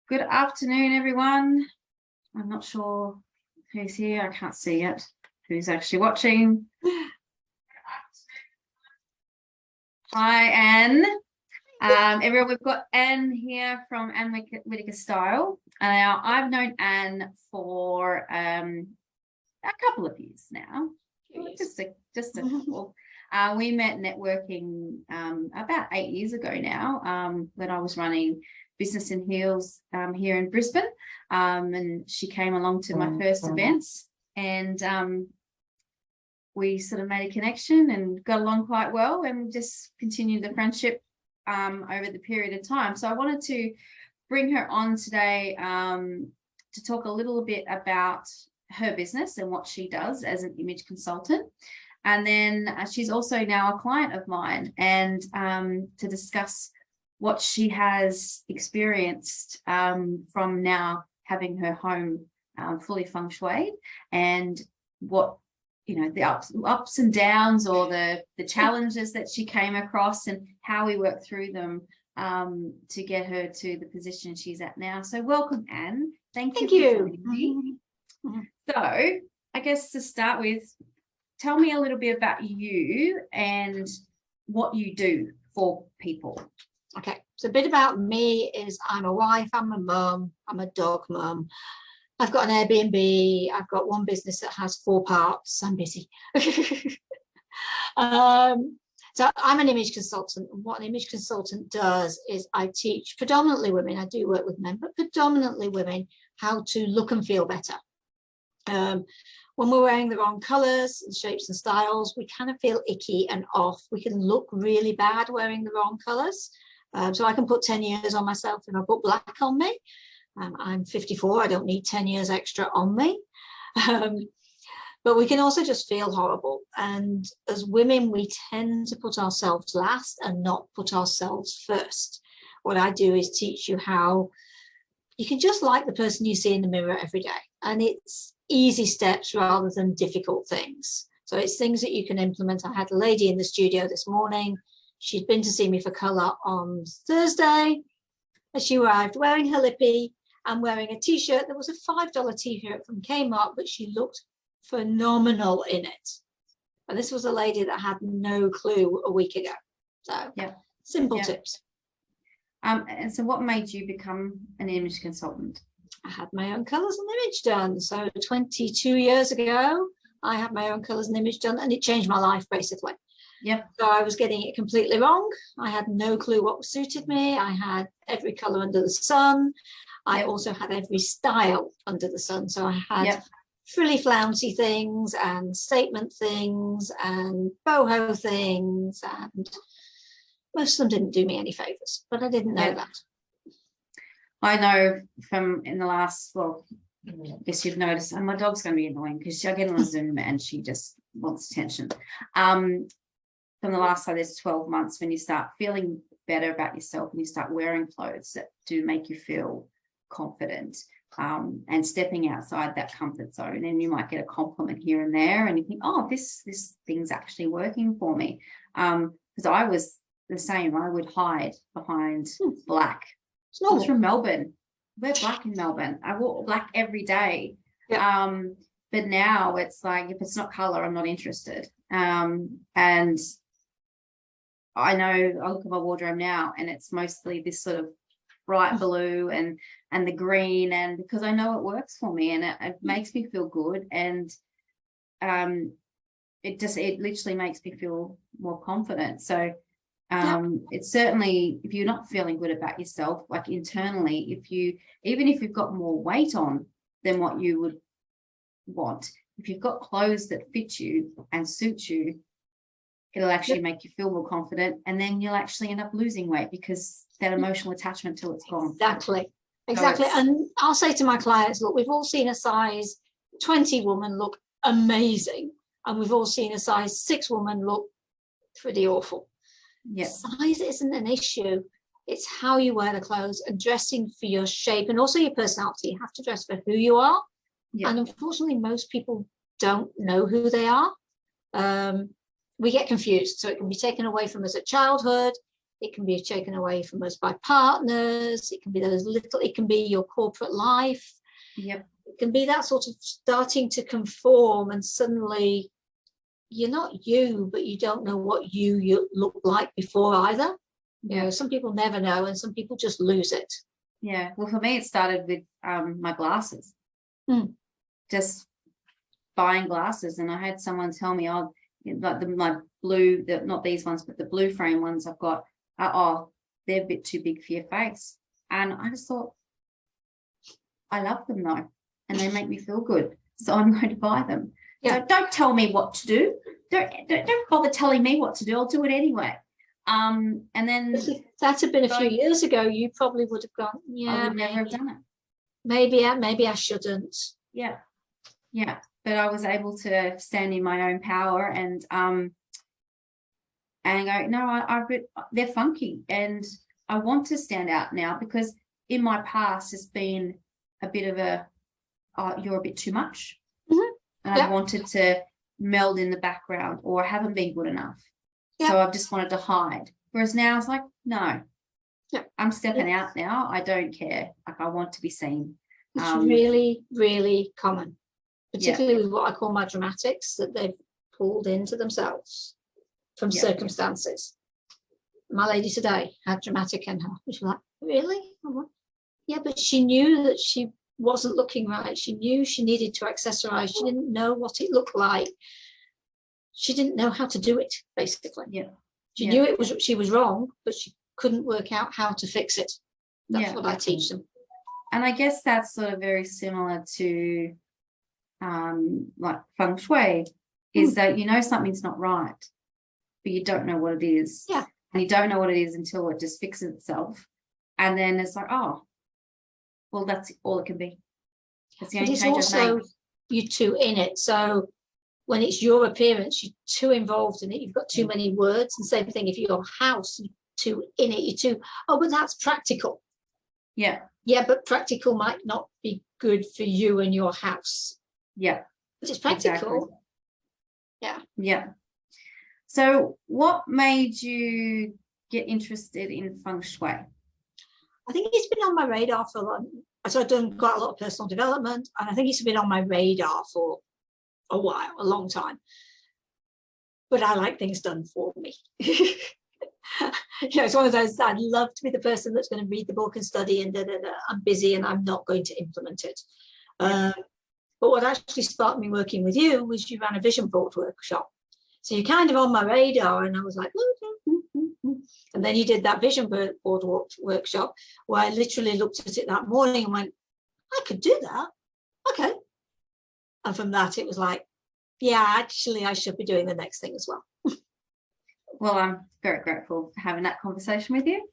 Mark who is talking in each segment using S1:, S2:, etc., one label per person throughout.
S1: Good afternoon, everyone. I'm not sure who's here. I can't see yet who's actually watching. Hi, Ann. Everyone, we've got Ann here from Ann Whitaker Style. I've known Ann for a couple of years now. Just a couple. We met networking about 8 years ago now, when I was running Business in Heels here in Brisbane, and she came along to my first events, and we sort of made a connection and got along quite well, and just continued the friendship over the period of time. So I wanted to bring her on today to talk a little bit about her business and what she does as an image consultant. And then she's also now a client of mine, and to discuss what she has experienced from now having her home fully feng shuied, and what, you know, the ups and downs, or the challenges that she came across, and how we worked through them to get her to the position she's at now. So welcome, Ann. Thank you for joining me. So I guess to start with, tell me a little bit about you and what you do for people.
S2: Okay, so a bit about me is I'm a wife, I'm a mum, I'm a dog mum. I've got an Airbnb, I've got one business that has 4 parts. I'm busy. So I'm an image consultant, and what an image consultant does is I teach predominantly women, I do work with men, but predominantly women, how to look and feel better. When we're wearing the wrong colours and shapes and styles, we kind of feel icky and off. We can look really bad wearing the wrong colours. So I can put 10 years on myself if I put black on me. I'm 54, I don't need 10 years extra on me. But we can also just feel horrible. And as women, we tend to put ourselves last and not put ourselves first. What I do is teach you how you can just like the person you see in the mirror every day. And it's easy steps rather than difficult things. So it's things that you can implement. I had a lady in the studio this morning. She'd been to see me for colour on Thursday. As she arrived wearing her lippy and wearing a t-shirt that was a $5 t-shirt from Kmart, but she looked phenomenal in it. And this was a lady that had no clue a week ago. So yeah, simple tips.
S1: And so what made you become an image consultant?
S2: I had my own colours and image done. So 22 years ago, I had my own colours and image done, and it changed my life basically.
S1: Yep.
S2: So I was getting it completely wrong. I had no clue what suited me. I had every colour under the sun. I also had every style under the sun. So I had frilly flouncy things and statement things and boho things, and most of them didn't do me any favours, but I didn't know that.
S1: I know from in the last, well, I guess you've noticed, and my dog's going to be annoying because I get on a Zoom and she just wants attention. From the last, so there's 12 months, when you start feeling better about yourself and you start wearing clothes that do make you feel confident, and stepping outside that comfort zone, and you might get a compliment here and there, and you think, oh, this thing's actually working for me. Because I was the same. I would hide behind black. I was from Melbourne. We're black in Melbourne. I wore black every day. But now it's like, if it's not color, I'm not interested. And I know, I look at my wardrobe now, and it's mostly this sort of bright blue and the green, and because I know it works for me, and it makes me feel good, and it literally makes me feel more confident. So it's certainly, if you're not feeling good about yourself, like internally, even if you've got more weight on than what you would want, if you've got clothes that fit you and suit you, it'll actually make you feel more confident, and then you'll actually end up losing weight because that emotional attachment till it's gone.
S2: Exactly. And I'll say to my clients, look, we've all seen a size 20 woman look amazing, and we've all seen a size 6 woman look pretty awful. Size isn't an issue. It's how you wear the clothes and dressing for your shape and also your personality. You have to dress for who you are. And unfortunately, most people don't know who they are. We get confused. So it can be taken away from us at childhood. It can be taken away from us by partners. It can be those little, it can be your corporate life.
S1: Yep.
S2: It can be that sort of starting to conform, and suddenly you're not you, but you don't know what you look like before either. You know, some people never know, and some people just lose it.
S1: Yeah. Well, for me, it started with my glasses. Just buying glasses, and I had someone tell me, oh, like my blue, not these ones, but the blue frame ones I've got, they're a bit too big for your face. And I just thought, I love them though, and they make me feel good, so I'm going to buy them. So don't tell me what to do. Don't bother telling me what to do. I'll do it anyway. And then
S2: if that had been a few years ago, you probably would have gone,
S1: I would never have done it.
S2: Maybe I shouldn't.
S1: Yeah. But I was able to stand in my own power and go, no, they're funky, and I want to stand out now, because in my past it's been a bit of a, you're a bit too much. And I wanted to meld in the background, or I haven't been good enough. So I've just wanted to hide. Whereas now it's like, no, I'm stepping out now. I don't care. Like, I want to be seen.
S2: It's really, really common, particularly with what I call my dramatics, that they've pulled into themselves from circumstances. My lady today had dramatic in her. She was like, really? Yeah, but she knew that she wasn't looking right. She knew she needed to accessorize. She didn't know what it looked like. She didn't know how to do it, basically. She knew she was wrong, but she couldn't work out how to fix it. That's what I teach them.
S1: And I guess that's sort of very similar to like Feng Shui, is that you know something's not right, but you don't know what it is. And you don't know what it is until it just fixes itself. And then it's like, oh, well, that's all it can be. That's the only
S2: it's
S1: change
S2: also you two in it. So when it's your appearance, you're too involved in it. You've got too many words. And same thing if your house, you're too in it. You're too, oh, but that's practical. Yeah, but practical might not be good for you and your house. But it's practical.
S1: Yeah. So what made you get interested in Feng Shui?
S2: I think it's been on my radar for a long. So I've done quite a lot of personal development, and I think it's been on my radar for a while, a long time. But I like things done for me. It's one of those, I'd love to be the person that's going to read the book and study, and I'm busy and I'm not going to implement it. But what actually sparked me working with you was you ran a vision board workshop. So you're kind of on my radar, and I was like, and then you did that vision board workshop where I literally looked at it that morning and went, I could do that. Okay. And from that, it was like, actually, I should be doing the next thing as well.
S1: Well, I'm very grateful for having that conversation with you.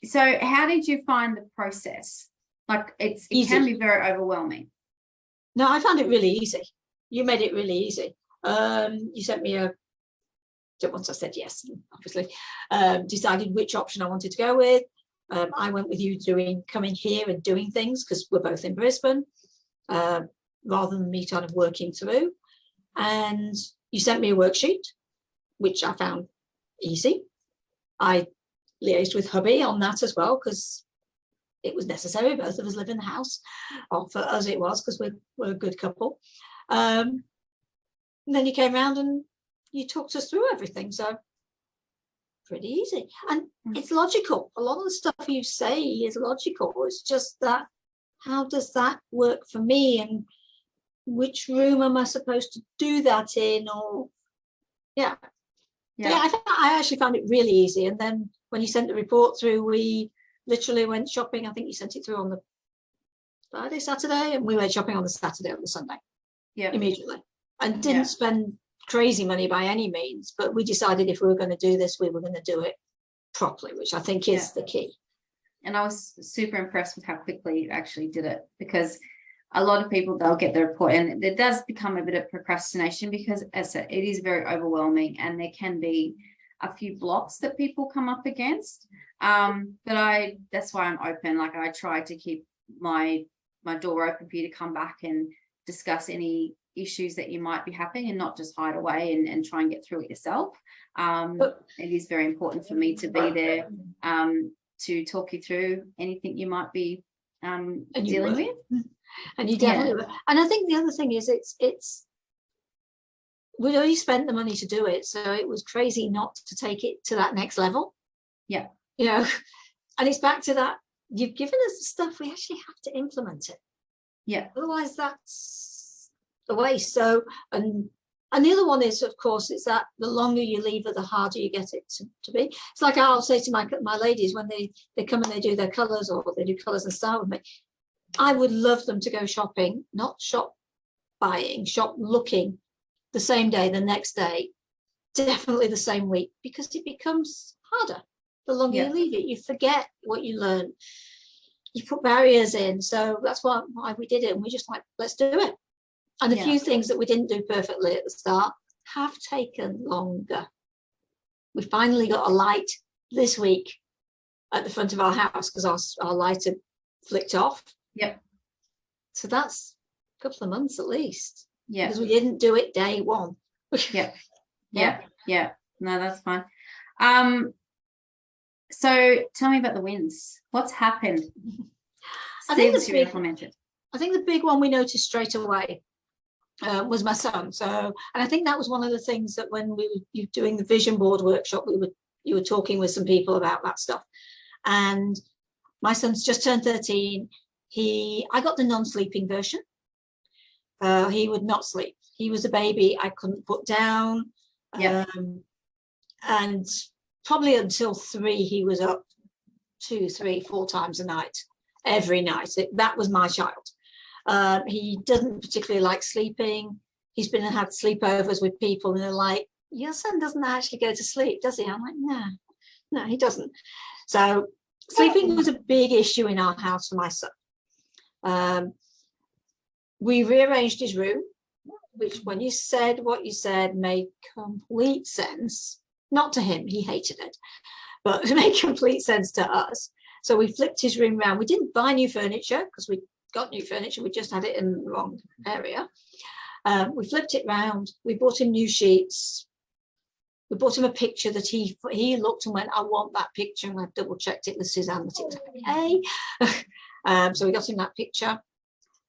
S1: So how did you find the process? Like, it can be very overwhelming.
S2: No, I found it really easy. You made it really easy. You sent me once I said yes, obviously, decided which option I wanted to go with. I went with you coming here and doing things, because we're both in Brisbane, rather than me kind of working through. And you sent me a worksheet, which I found easy. I liaised with hubby on that as well, because it was necessary. Both of us live in the house. Or for us it was, because we're a good couple. And then you came around and you talked us through everything. So pretty easy. And it's logical. A lot of the stuff you say is logical. It's just that, how does that work for me? And which room am I supposed to do that in? Or I actually found it really easy. And then when you sent the report through, we literally went shopping. I think you sent it through on the Friday, Saturday, and we went shopping on the Saturday or the Sunday. Immediately. And didn't spend crazy money by any means, but we decided if we were going to do this, we were going to do it properly, which I think is the key.
S1: And I was super impressed with how quickly you actually did it, because a lot of people, they'll get the report and it does become a bit of procrastination, because as I said, it is very overwhelming and there can be a few blocks that people come up against. But that's why I'm open. Like, I try to keep my door open for you to come back and discuss any issues that you might be having, and not just hide away and try and get through it yourself. It is very important for me to be there to talk you through anything you might be dealing with.
S2: And you definitely will. And I think the other thing is it's we'd already spent the money to do it, so it was crazy not to take it to that next level.
S1: Yeah.
S2: You know, and it's back to that, you've given us the stuff, we actually have to implement it.
S1: Yeah.
S2: Otherwise that's the waste. So and the other one is, of course, it's that the longer you leave it, the harder you get it to be. It's like I'll say to my ladies when they come and they do their colours, or they do colours and style with me, I would love them to go shopping, not shop buying, shop looking the same day, the next day, definitely the same week, because it becomes harder. The longer you leave it, you forget what you learned. You put barriers in. So that's why we did it. And we just like, let's do it. And a few things that we didn't do perfectly at the start have taken longer. We finally got a light this week at the front of our house because our light had flicked off.
S1: Yep.
S2: So that's a couple of months at least.
S1: Yeah.
S2: Because we didn't do it day one.
S1: Yeah. No, that's fine. So tell me about the wins. What's happened since you implemented?
S2: I think the big one we noticed straight away was my son. So, and I think that was one of the things that when we were doing the vision board workshop, you were talking with some people about that stuff. And my son's just turned 13. I got the non-sleeping version. He would not sleep. He was a baby I couldn't put down. And probably until 3, he was up 2, 3, 4 times a night, every night. That was my child. He doesn't particularly like sleeping. He's been and had sleepovers with people, and they're like, your son doesn't actually go to sleep, does he? I'm like, no, he doesn't. So sleeping was a big issue in our house for my son. We rearranged his room, which when you said what you said made complete sense. Not to him, he hated it, but it made complete sense to us. So we flipped his room around. We didn't buy new furniture because we got new furniture. We just had it in the wrong area. We flipped it round. We bought him new sheets. We bought him a picture that he looked and went, I want that picture. And I double checked it with Suzanne that it was okay. So we got him that picture.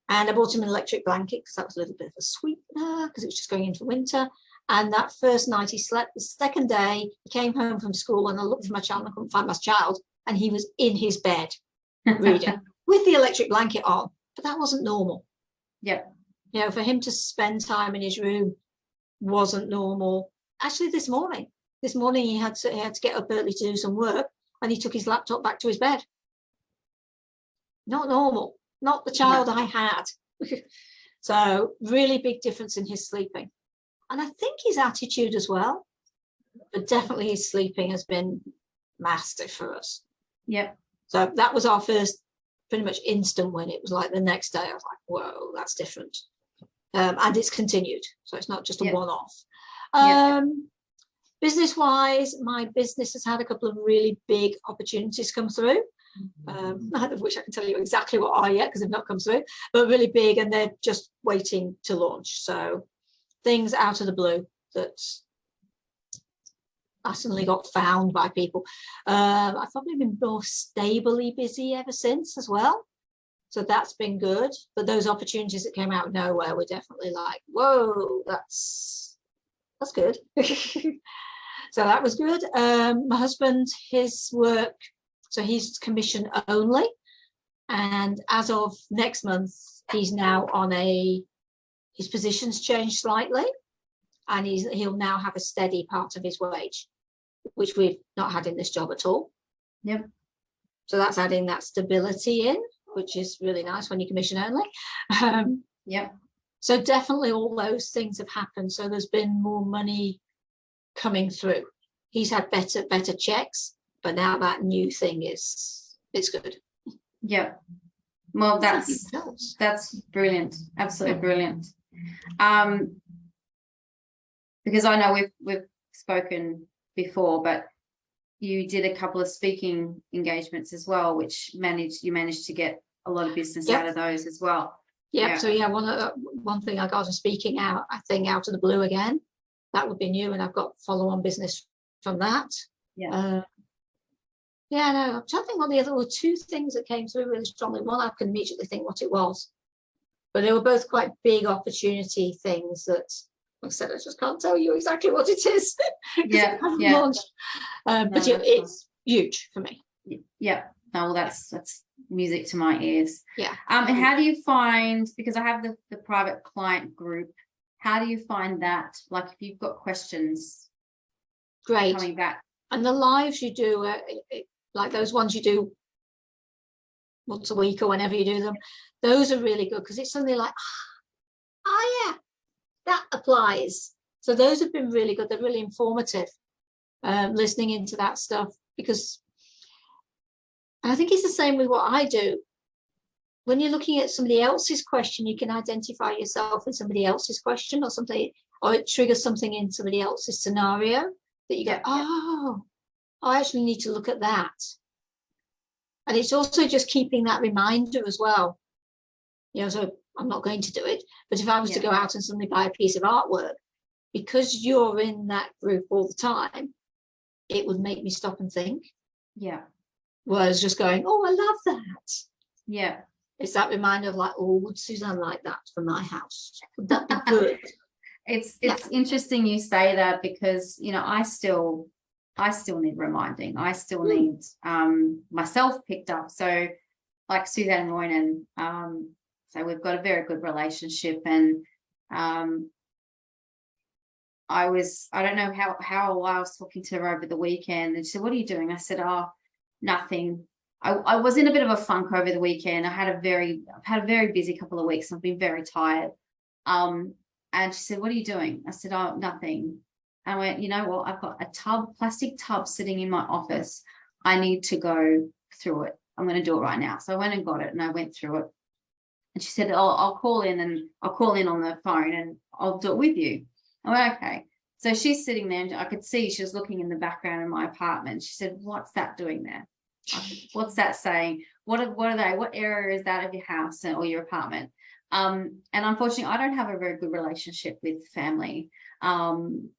S2: And I bought him an electric blanket because that was a little bit of a sweetener because it was just going into winter. And that first night he slept. The second day he came home from school and I looked for my child and I couldn't find my child. And he was in his bed reading with the electric blanket on. But that wasn't normal.
S1: Yeah.
S2: You know, for him to spend time in his room wasn't normal. Actually, this morning he had to get up early to do some work, and he took his laptop back to his bed. Not normal. Not the child I had. So really big difference in his sleeping. And I think his attitude as well, but definitely his sleeping has been massive for us.
S1: Yep.
S2: So that was our first pretty much instant win. It was like the next day I was like, whoa, that's different. And it's continued. So it's not just a one-off. Business-wise, my business has had a couple of really big opportunities come through. None of which I can tell you exactly what are yet because they've not come through, but really big, and they're just waiting to launch. So things out of the blue that I suddenly got found by people. I've probably been more stably busy ever since as well. So that's been good. But those opportunities that came out of nowhere were definitely like, whoa, that's good. So that was good. My husband, his work, so he's commission only. And as of next month, he's now on his position's changed slightly. And he'll now have a steady part of his wage, which we've not had in this job at all.
S1: Yep.
S2: So that's adding that stability in, which is really nice when you commission only.
S1: Yep.
S2: So definitely all those things have happened. So there's been more money coming through. He's had better checks, but now that new thing it's good.
S1: Yep. Well, that's brilliant. Absolutely brilliant. Because I know we've spoken before, but you did a couple of speaking engagements as well, which you managed to get a lot of business out of those as well.
S2: Yeah. So yeah, one thing I got a speaking out, I think, out of the blue again. That would be new, and I've got follow-on business from that.
S1: Yeah.
S2: Yeah, no, I'm trying to think what the other were. Two things that came through really strongly. One, I can immediately think what it was, but they were both quite big opportunity things that, like I said, I just can't tell you exactly what it is.
S1: Yeah. Yeah.
S2: But it's huge for me.
S1: Yeah. No, well, that's music to my ears.
S2: Yeah.
S1: And how do you find, because I have the private client group, how do you find that? Like, if you've got questions,
S2: great
S1: coming back.
S2: And the lives you do, like those ones you do once a week or whenever you do them, those are really good because it's something like, oh yeah, that applies. So those have been really good. They're really informative, listening into that stuff, because, and I think it's the same with what I do. When you're looking at somebody else's question, you can identify yourself in somebody else's question or something, or it triggers something in somebody else's scenario that you go, oh, I actually need to look at that. And it's also just keeping that reminder as well. You know, so I'm not going to do it, but if I was to go out and suddenly buy a piece of artwork, because you're in that group all the time, it would make me stop and think.
S1: Yeah.
S2: Whereas just going, oh, I love that.
S1: Yeah.
S2: It's that reminder of like, oh, would Suzanne like that for my house? Would that be good?
S1: It's interesting you say that, because, you know, I still need reminding. I still need myself picked up. So like Suzanne Moynan, so we've got a very good relationship, and I don't know how I was talking to her over the weekend, and she said, what are you doing? I said, oh, nothing. I was in a bit of a funk over the weekend. I've had a very busy couple of weeks. I've been very tired. And she said, what are you doing? I said, oh, nothing. I went, you know what? I've got a plastic tub sitting in my office. I need to go through it. I'm going to do it right now. So I went and got it, and I went through it. And she said, I'll call in on the phone and I'll do it with you. I went, okay. So she's sitting there, and I could see she was looking in the background of my apartment. She said, what's that doing there? What's that saying? What are they? What area is that of your house or your apartment? And unfortunately, I don't have a very good relationship with family. And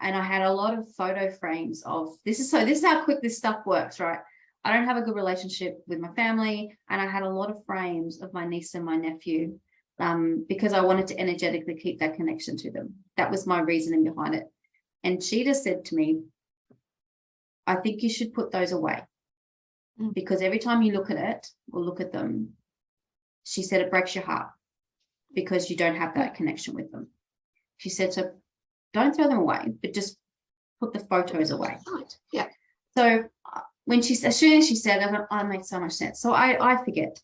S1: I had a lot of photo frames of this is how quick this stuff works, right? I don't have a good relationship with my family, and I had a lot of frames of my niece and my nephew, because I wanted to energetically keep that connection to them. That was my reasoning behind it. And she just said to me, I think you should put those away, because every time you look at it or look at them, she said, it breaks your heart because you don't have that connection with them. She said, so don't throw them away, but just put the photos away.
S2: Right. Yeah.
S1: So as soon as she said that, I made so much sense. So I forget.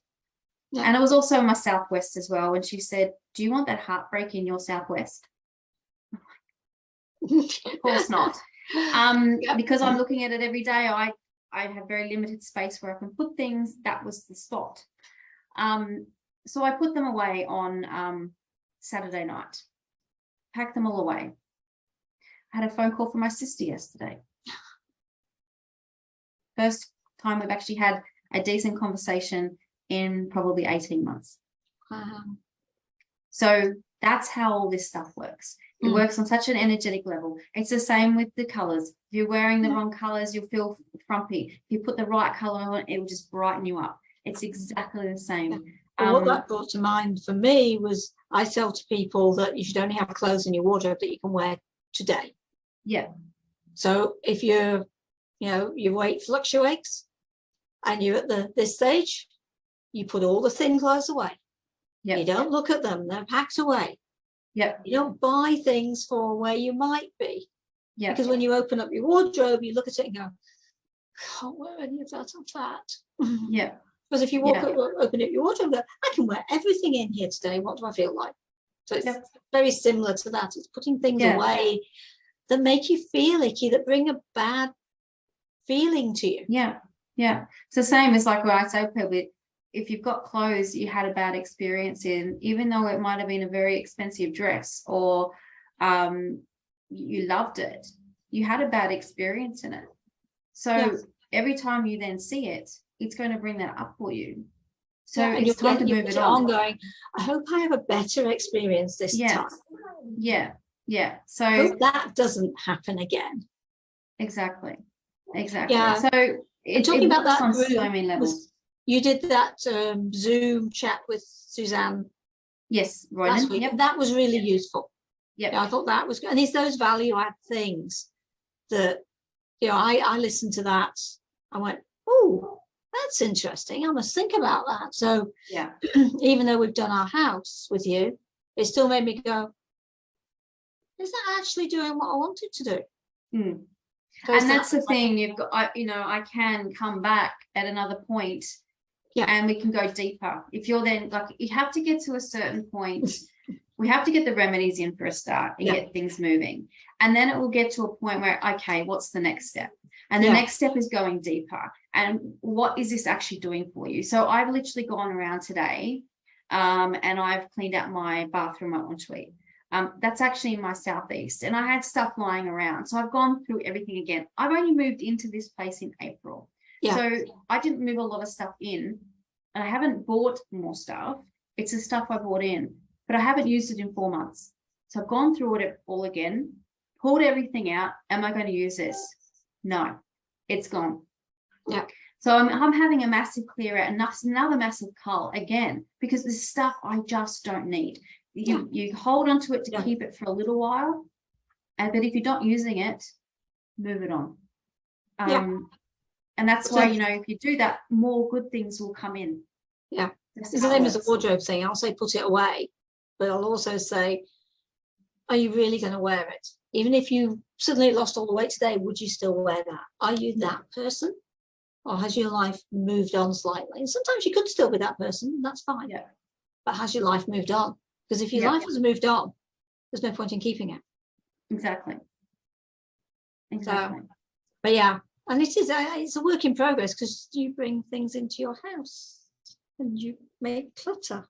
S1: Yeah. And it was also my Southwest as well. When she said, do you want that heartbreak in your Southwest? Of course not. Because I'm looking at it every day. I have very limited space where I can put things. That was the spot. So I put them away on Saturday night. Packed them all away. I had a phone call from my sister yesterday. First time we've actually had a decent conversation in probably 18 months.
S2: Wow.
S1: So that's how all this stuff works. It works on such an energetic level. It's the same with the colors. If you're wearing the wrong colors, you'll feel frumpy. If you put the right color on, it will just brighten you up. It's exactly the same.
S2: Well, what that brought to mind for me was, I sell to people that you should only have clothes in your wardrobe that you can wear today.
S1: Yeah.
S2: So if your weight fluctuates and you're at this stage, you put all the thin clothes away. Yep. You don't look at them, they're packed away.
S1: Yep.
S2: You don't buy things for where you might be. Yeah. Because when you open up your wardrobe, you look at it and go, I can't wear any of that or that.
S1: Yeah.
S2: Because if you open up your wardrobe, I can wear everything in here today. What do I feel like? So it's very similar to that. It's putting things away that make you feel icky, that bring a bad feeling to you.
S1: Yeah. Yeah. It's the same as like what I say to people, if you've got clothes you had a bad experience in, even though it might have been a very expensive dress or you loved it, you had a bad experience in it. So every time you then see it, it's going to bring that up for you. So
S2: and
S1: it's time to
S2: you
S1: move
S2: put
S1: it on.
S2: going, I hope I have a better experience this time.
S1: Yeah. So
S2: I hope that doesn't happen again.
S1: Exactly.
S2: Yeah.
S1: So
S2: talking about that
S1: on
S2: group,
S1: so many levels.
S2: You did that Zoom chat with Suzanne.
S1: Yes,
S2: last week.
S1: Yep.
S2: That was really useful.
S1: Yeah,
S2: I thought that was good. And it's those value add things that, I listened to that. I went, oh, that's interesting. I must think about that. So
S1: yeah,
S2: even though we've done our house with you, it still made me go, is that actually doing what I wanted to do?
S1: Mm. So and that's the thing, you've got, I can come back at another point, and we can go deeper. If you're then like, you have to get to a certain point. We have to get the remedies in for a start and get things moving. And then it will get to a point where, okay, what's the next step? And the next step is going deeper. And what is this actually doing for you? So I've literally gone around today, and I've cleaned out my bathroom ensuite. That's actually in my southeast, and I had stuff lying around. So I've gone through everything again. I've only moved into this place in April. So I didn't move a lot of stuff in, and I haven't bought more stuff. It's the stuff I bought in, but I haven't used it in 4 months. So I've gone through it all again, pulled everything out. Am I going to use this? No, it's gone.
S2: Yeah.
S1: So I'm having a massive clear out, and another massive cull again, because this stuff I just don't need. You hold on to it to keep it for a little while, but if you're not using it, move it on. And that's why, if you do that, more good things will come in.
S2: Yeah. It's the same as the wardrobe thing. I'll say put it away, but I'll also say, are you really going to wear it? Even if you suddenly lost all the weight today, would you still wear that? Are you that person? Or has your life moved on slightly? And sometimes you could still be that person, that's fine. Yeah. But has your life moved on? Because if your life has moved on, there's no point in keeping it.
S1: Exactly.
S2: So, but yeah, and it's a work in progress, because you bring things into your house and you make clutter.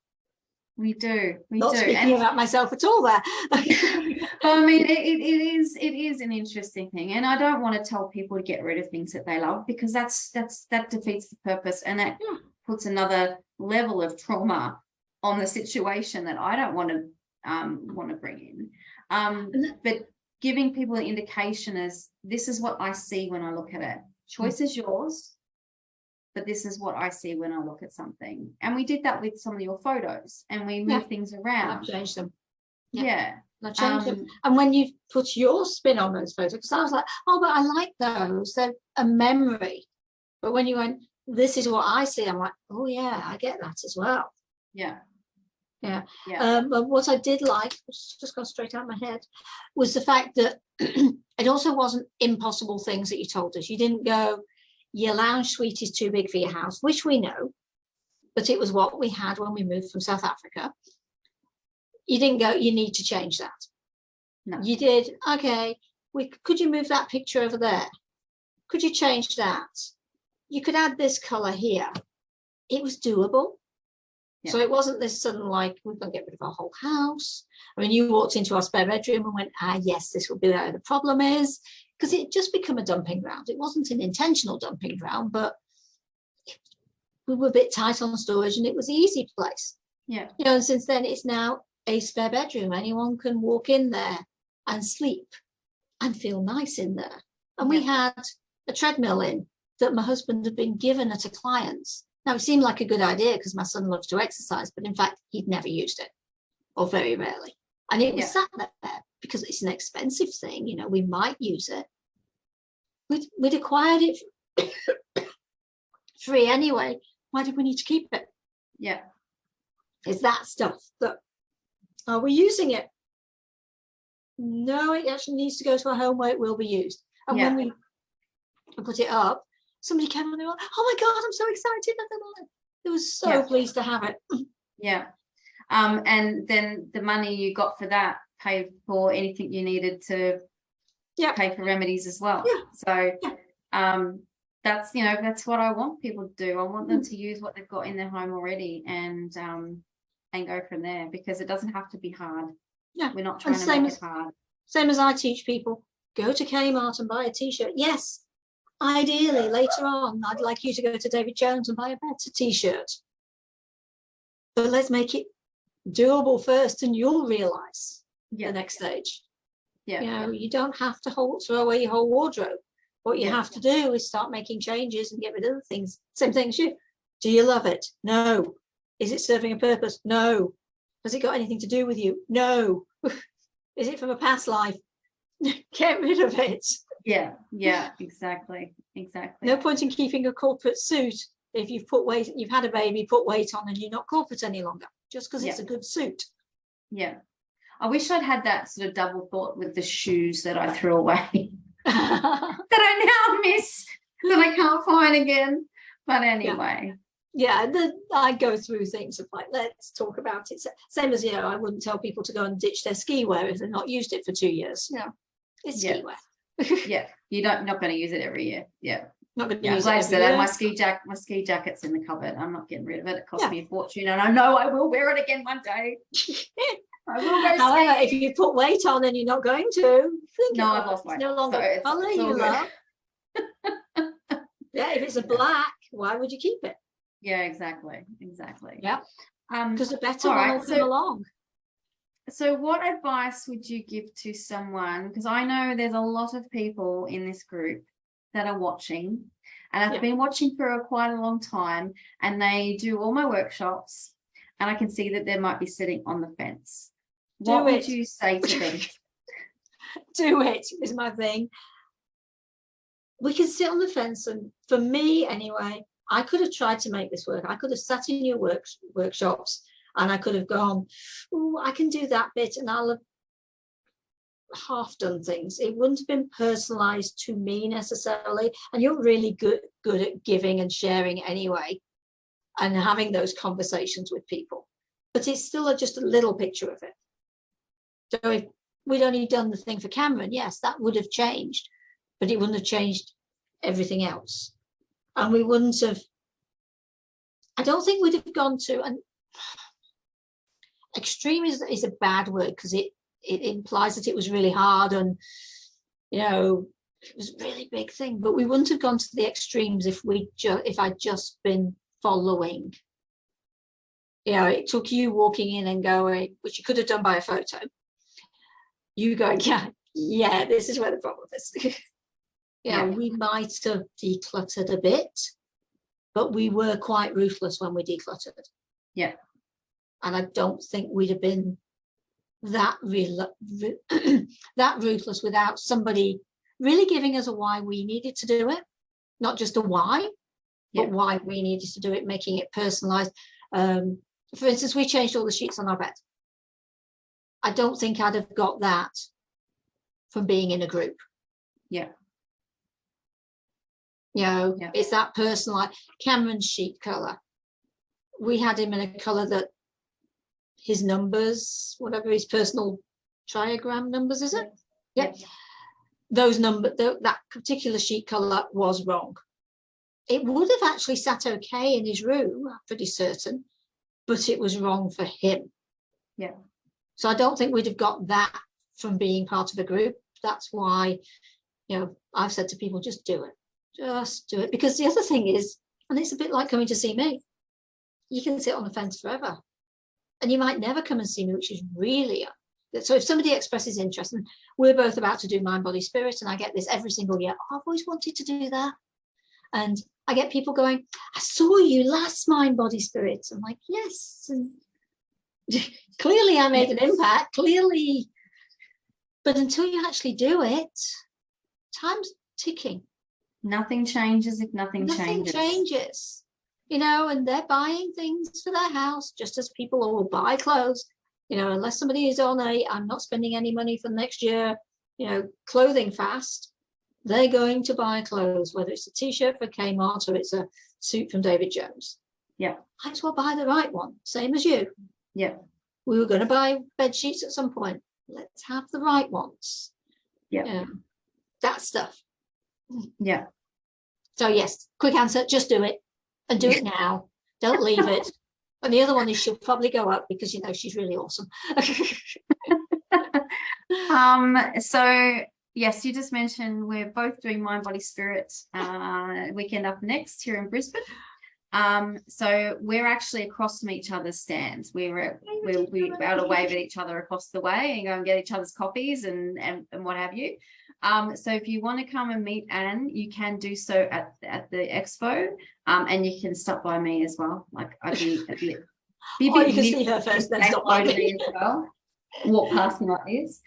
S1: We do.
S2: Not speaking about myself at all there.
S1: I mean, it is an interesting thing, and I don't want to tell people to get rid of things that they love, because that defeats the purpose, and that puts another level of trauma on the situation that I don't want to bring in. But giving people an indication is, this is what I see when I look at it. Choice is yours, but this is what I see when I look at something. And we did that with some of your photos, and we moved things around.
S2: I changed them.
S1: I
S2: changed them. And when you put your spin on those photos, because I was like, oh, but I like those. They're a memory. But when you went, this is what I see, I'm like, oh yeah, I get that as well. But what I did like, just gone straight out of my head, was the fact that it also wasn't impossible things that you told us. You didn't go, your lounge suite is too big for your house, which we know, but it was what we had when we moved from South Africa. You didn't go, you need to change that.
S1: No.
S2: You did, okay, could you move that picture over there? Could you change that? You could add this color here. It was doable. So it wasn't this sudden, like, we're going to get rid of our whole house. I mean, you walked into our spare bedroom and went, yes, this will be where the problem is. Because it just become a dumping ground. It wasn't an intentional dumping ground, but we were a bit tight on storage, and it was an easy place. And since then it's now a spare bedroom. Anyone can walk in there and sleep and feel nice in there. And we had a treadmill in that my husband had been given at a client's. Now, it seemed like a good idea because my son loves to exercise, but in fact, he'd never used it, or very rarely. And it was sat there because it's an expensive thing. We might use it. We'd acquired it free anyway. Why did we need to keep it? It's that stuff that, are we using it? No, it actually needs to go to a home where it will be used. And when we put it up, somebody came on and they were like, oh my God, I'm so excited. It was so pleased to have it.
S1: And then the money you got for that paid for anything you needed to pay for remedies as well. So that's what I want people to do. I want them to use what they've got in their home already, and go from there, because it doesn't have to be hard. We're not trying to make it hard.
S2: Same as I teach people, go to Kmart and buy a t-shirt. Yes, ideally later on I'd like you to go to David Jones and buy a better t-shirt. but let's make it doable first, and you'll realize the next stage. You don't have to throw away your whole wardrobe. What you have to do is start making changes and get rid of the things. Same thing as you. Do you love it? No. Is it serving a purpose? No. Has it got anything to do with you? No. Is it from a past life? Get rid of it.
S1: Yeah, exactly.
S2: No point in keeping a corporate suit if you've put weight, you've had a baby, put weight on, and you're not corporate any longer, just because it's a good suit.
S1: Yeah. I wish I'd had that sort of double thought with the shoes that I threw away. That I now miss, that I can't find again. But anyway.
S2: I go through things of like, let's talk about it. Same as, I wouldn't tell people to go and ditch their ski wear if they've not used it for 2 years. It's ski wear.
S1: You're not going to use it every year.
S2: Not going to use
S1: it
S2: every year.
S1: My ski jacket's in the cupboard. I'm not getting rid of it. It cost me a fortune, and I know I will wear it again one day. I will go.
S2: However, if you put weight on and you're not going to,
S1: I've lost weight.
S2: No longer colour you love. If it's a black, why would you keep it?
S1: Yeah, exactly.
S2: Yeah. Because the better one will come along.
S1: So what advice would you give to someone? Because I know there's a lot of people in this group that are watching, and I've been watching for quite a long time, and they do all my workshops, and I can see that they might be sitting on the fence. What would you say to them?
S2: Do it is my thing. We can sit on the fence, and for me anyway, I could have tried to make this work. I could have sat in your workshops, and I could have gone, oh, I can do that bit, and I'll have half done things. It wouldn't have been personalized to me necessarily, and you're really good at giving and sharing anyway, and having those conversations with people, but it's still just a little picture of it. So if we'd only done the thing for Cameron, yes, that would have changed, but it wouldn't have changed everything else, and we wouldn't have, I don't think we'd have gone to, and extreme is a bad word, because it implies that it was really hard, and it was a really big thing, but we wouldn't have gone to the extremes if I'd just been following. It took you walking in and going, which you could have done by a photo, you going, yeah, this is where the problem is. We might have decluttered a bit, but we were quite ruthless when we decluttered. And I don't think we'd have been that ruthless without somebody really giving us a why we needed to do it. Not just a why, but why we needed to do it, making it personalized. For instance, we changed all the sheets on our bed. I don't think I'd have got that from being in a group. It's that personalized. Cameron's sheet color, we had him in a color that his numbers, whatever his personal triagram numbers, is it? Those numbers, that particular sheet color was wrong. It would have actually sat okay in his room, I'm pretty certain, but it was wrong for him. So I don't think we'd have got that from being part of a group. That's why, I've said to people, just do it. Because the other thing is, and it's a bit like coming to see me, you can sit on the fence forever, and you might never come and see me, which is really, so if somebody expresses interest, and we're both about to do Mind, Body, Spirit, and I get this every single year, I've always wanted to do that. And I get people going, I saw you last Mind, Body, Spirit. I'm like, yes. And clearly I made an impact, clearly. But until you actually do it, time's ticking.
S1: Nothing changes if nothing
S2: changes. And they're buying things for their house, just as people will buy clothes. Unless somebody is on I'm not spending any money for next year, clothing fast, they're going to buy clothes, whether it's a t-shirt for Kmart or it's a suit from David Jones. Might as well buy the right one, same as you. We were going to buy bed sheets at some point. Let's have the right ones. That stuff. So yes, quick answer, just do it, and do it now. Don't leave it. And the other one is she'll probably go up because she's really awesome.
S1: So yes, you just mentioned we're both doing Mind, Body, Spirit weekend up next here in Brisbane. So we're actually across from each other's stands. We're able to wave at each other across the way and go and get each other's coffees and what have you. So if you want to come and meet Anne, you can do so at the expo, and you can stop by me as well. Like I'd be
S2: or you can see her first, then stop by me
S1: as well. Walk past me like this.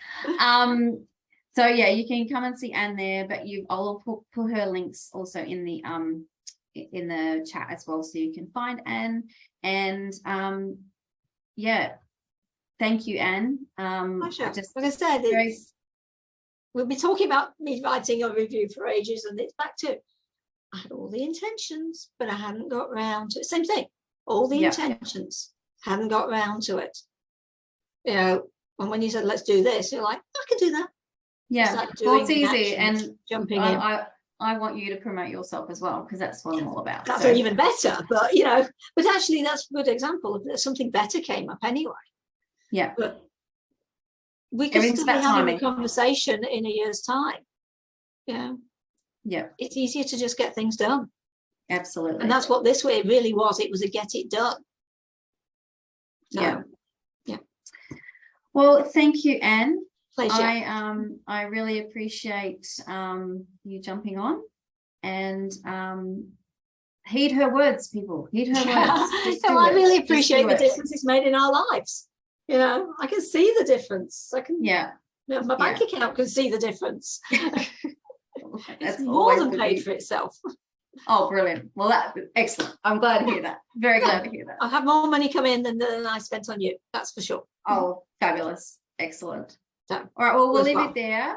S1: So yeah, you can come and see Anne there, but I'll put her links also in the chat as well, so you can find Anne. And yeah, thank you, Anne.
S2: Pleasure. Like I said, we'll be talking about me writing a review for ages, and it's back to I had all the intentions, but I hadn't got round to it. Same thing, all the intentions, hadn't got round to it. You know, and when you said let's do this, you're like, I can do that.
S1: Yeah,
S2: like
S1: well, it's easy,
S2: actions,
S1: and
S2: jumping in.
S1: I want you to promote yourself as well, because that's what I'm all about.
S2: That's even better, but you know, but actually that's a good example of something better came up anyway.
S1: Yeah,
S2: but we could still be having a conversation in a year's time. Yeah,
S1: yeah,
S2: it's easier to just get things done.
S1: Absolutely,
S2: and that's what this way really was. It was a get it done.
S1: Yeah. Well, thank you, Anne.
S2: Pleasure.
S1: I really appreciate you jumping on, and heed her words, people. Heed her words.
S2: So I really appreciate the difference it's made in our lives. You know, I can see the difference. I can.
S1: Yeah.
S2: You know, my bank account can see the difference. It's
S1: That's
S2: more than paid for itself.
S1: Oh, brilliant. Well, that's excellent. I'm glad to hear that. Very glad to hear that.
S2: I'll have more money come in than I spent on you. That's for sure.
S1: Oh, fabulous. Excellent.
S2: So,
S1: all right. Well, we'll leave it there.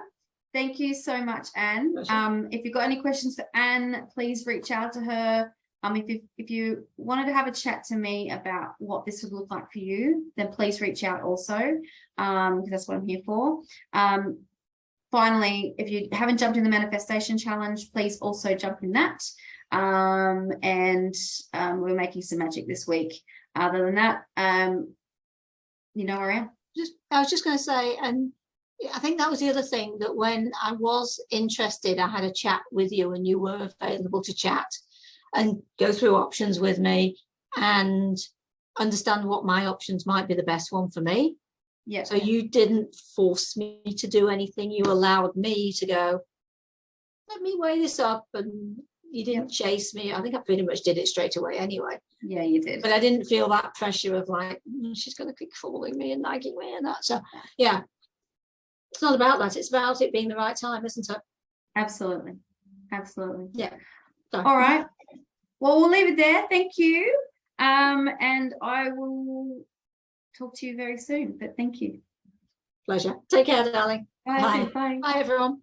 S1: Thank you so much, Anne.
S2: Pleasure.
S1: If you've got any questions for Anne, please reach out to her. If you wanted to have a chat to me about what this would look like for you, then please reach out also, because that's what I'm here for. Finally, if you haven't jumped in the manifestation challenge, please also jump in that. We're making some magic this week. Other than that, you know where I am.
S2: I was just going to say, and I think that was the other thing, that when I was interested, I had a chat with you and you were available to chat and go through options with me and understand what my options might be the best one for me.
S1: Yeah.
S2: So you didn't force me to do anything. You allowed me to go, let me weigh this up, and you didn't chase me. I think I pretty much did it straight away anyway.
S1: Yeah, you did.
S2: But I didn't feel that pressure of like, she's going to keep calling me and nagging me and that. So yeah, it's not about that. It's about it being the right time, isn't it?
S1: Absolutely. Absolutely.
S2: Yeah.
S1: So. All right. Well, we'll leave it there. Thank you. And I will talk to you very soon, but thank you.
S2: Pleasure. Take care, darling.
S1: Bye.
S2: Bye, everyone.